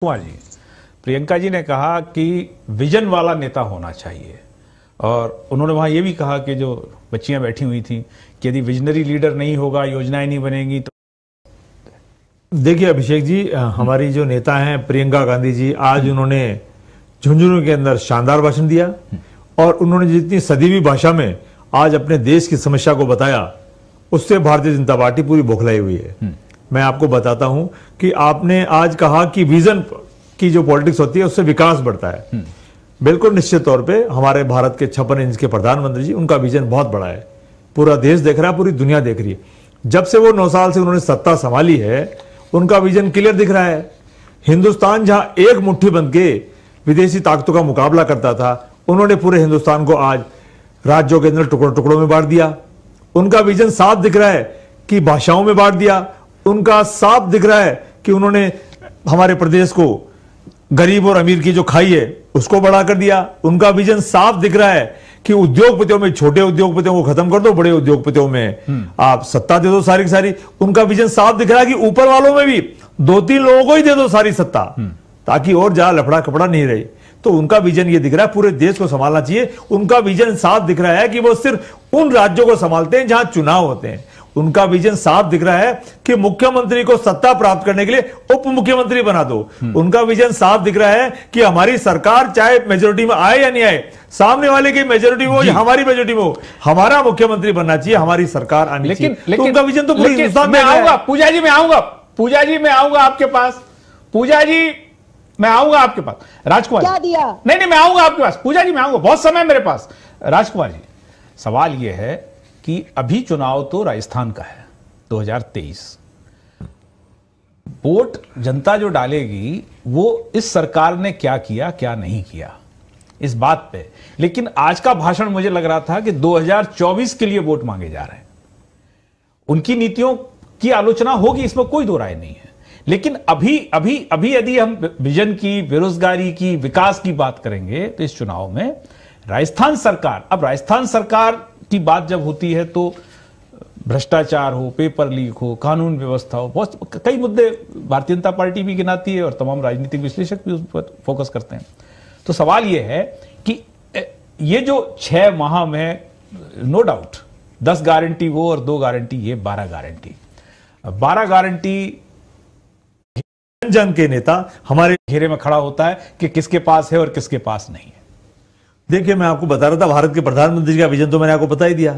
कुमार जी, प्रियंका जी ने कहा कि विजन वाला नेता होना चाहिए और उन्होंने वहां ये भी कहा कि जो बच्चियां बैठी हुई थी कि यदि विजनरी लीडर नहीं होगा, योजनाएं नहीं बनेंगी तो। देखिए अभिषेक जी, हमारी जो नेता हैं प्रियंका गांधी जी, आज उन्होंने झुंझुनू के अंदर शानदार भाषण दिया और उन्होंने जितनी सदीवी भाषा में आज अपने देश की समस्या को बताया, उससे भारतीय जनता पार्टी पूरी बौखलाई हुई है। मैं आपको बताता हूं कि आपने आज कहा कि विजन की जो पॉलिटिक्स होती है उससे विकास बढ़ता है। बिल्कुल निश्चित तौर पे हमारे भारत के 56 इंच के प्रधानमंत्री जी, उनका विजन बहुत बड़ा है। पूरा देश देख रहा है, पूरी दुनिया देख रही है। जब से वो 9 साल से उन्होंने सत्ता संभाली है, उनका विजन क्लियर दिख रहा है। हिंदुस्तान जहां एक मुट्ठी बन के विदेशी ताकतों का मुकाबला करता था, उन्होंने पूरे हिंदुस्तान को आज राज्यों के अंदर टुकड़ों टुकड़ों में बांट दिया। उनका विजन साफ दिख रहा है कि भाषाओं में बांट दिया। उनका साफ दिख रहा है कि उन्होंने हमारे प्रदेश को गरीब और अमीर की जो खाई है उसको बढ़ा कर दिया। उनका विजन साफ दिख रहा है कि उद्योगपतियों में छोटे उद्योगपतियों को खत्म कर दो, बड़े उद्योगपतियों में आप सत्ता दे दो सारी की सारी। उनका विजन साफ दिख रहा है कि ऊपर वालों में भी 2-3 लोगों को ही दे दो सारी सत्ता, ताकि और ज्यादा लफड़ा कपड़ा नहीं रहे। तो उनका विजन ये दिख रहा है, पूरे देश को संभालना चाहिए। उनका विजन साफ दिख रहा है कि वो सिर्फ उन राज्यों को संभालते हैं जहां चुनाव होते हैं। उनका विजन साफ दिख रहा है कि मुख्यमंत्री को सत्ता प्राप्त करने के लिए उप मुख्यमंत्री बना दो। उनका विजन साफ दिख रहा है कि हमारी सरकार चाहे मेजोरिटी में आए या नहीं आए, सामने वाले की मेजोरिटी हो या हमारी मेजोरिटी में हो, हमारा मुख्यमंत्री बनना चाहिए, हमारी सरकार आनी चाहिए। लेकिन उनका विजन तो पूरे हिंदुस्तान में आऊंगा। पूजा जी मैं आऊंगा, पूजा जी मैं आऊंगा आपके पास, पूजा जी मैं आऊंगा आपके पास। राजकुमार क्या दिया? नहीं मैं आऊंगा आपके पास। पूजा जी मैं आऊंगा, बहुत समय मेरे पास। राजकुमार जी, सवाल यह है कि अभी चुनाव तो राजस्थान का है 2023। वोट जनता जो डालेगी वो इस सरकार ने क्या किया क्या नहीं किया इस बात पे। लेकिन आज का भाषण मुझे लग रहा था कि 2024 के लिए वोट मांगे जा रहे हैं। उनकी नीतियों की आलोचना होगी, इसमें कोई दो राय नहीं है। लेकिन अभी अभी अभी यदि हम विजन की, बेरोजगारी की, विकास की बात करेंगे तो इस चुनाव में राजस्थान सरकार, अब राजस्थान सरकार की बात जब होती है तो भ्रष्टाचार हो, पेपर लीक हो, कानून व्यवस्था हो, बहुत कई मुद्दे भारतीय जनता पार्टी भी गिनाती है और तमाम राजनीतिक विश्लेषक भी उस पर फोकस करते हैं। तो सवाल यह है कि ये जो 6 माह में नो डाउट 10 गारंटी वो और 2 गारंटी ये, 12 गारंटी, 12 गारंटी जन के नेता हमारे घेरे में खड़ा होता है कि किसके पास है और किसके पास नहीं है। देखिए मैं आपको बता रहा था, भारत के प्रधानमंत्री का विजन तो मैंने आपको बता ही दिया।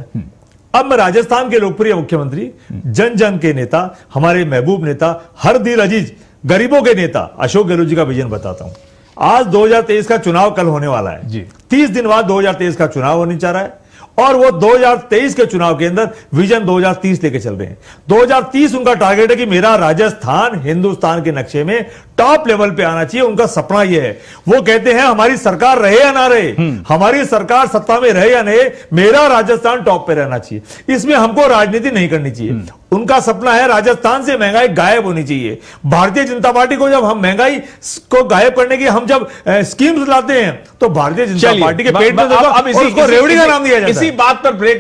अब मैं राजस्थान के लोकप्रिय मुख्यमंत्री, जन जन के नेता, हमारे महबूब नेता, हर दिल अजीज गरीबों के नेता अशोक गहलोत जी का विजन बताता हूं। आज 2023 का चुनाव कल होने वाला है जी। 30 दिन बाद 2023 का चुनाव होने जा रहा है और वो 2023 के चुनाव के अंदर विजन 2030 लेके चल रहे हैं। 2030 उनका टारगेट है कि मेरा राजस्थान हिंदुस्तान के नक्शे में टॉप लेवल पे आना चाहिए। उनका सपना यह है, वो कहते हैं हमारी सरकार रहे या ना रहे, हमारी सरकार सत्ता में रहे या नहीं, मेरा राजस्थान टॉप पे रहना चाहिए। इसमें हमको राजनीति नहीं करनी चाहिए। उनका सपना है राजस्थान से महंगाई गायब होनी चाहिए। भारतीय जनता पार्टी को जब हम महंगाई को गायब करने की हम जब स्कीम्स लाते हैं तो भारतीय जनता पार्टी के पेट में रेवड़ी का नाम दिया जाता है। इसी बात पर ब्रेक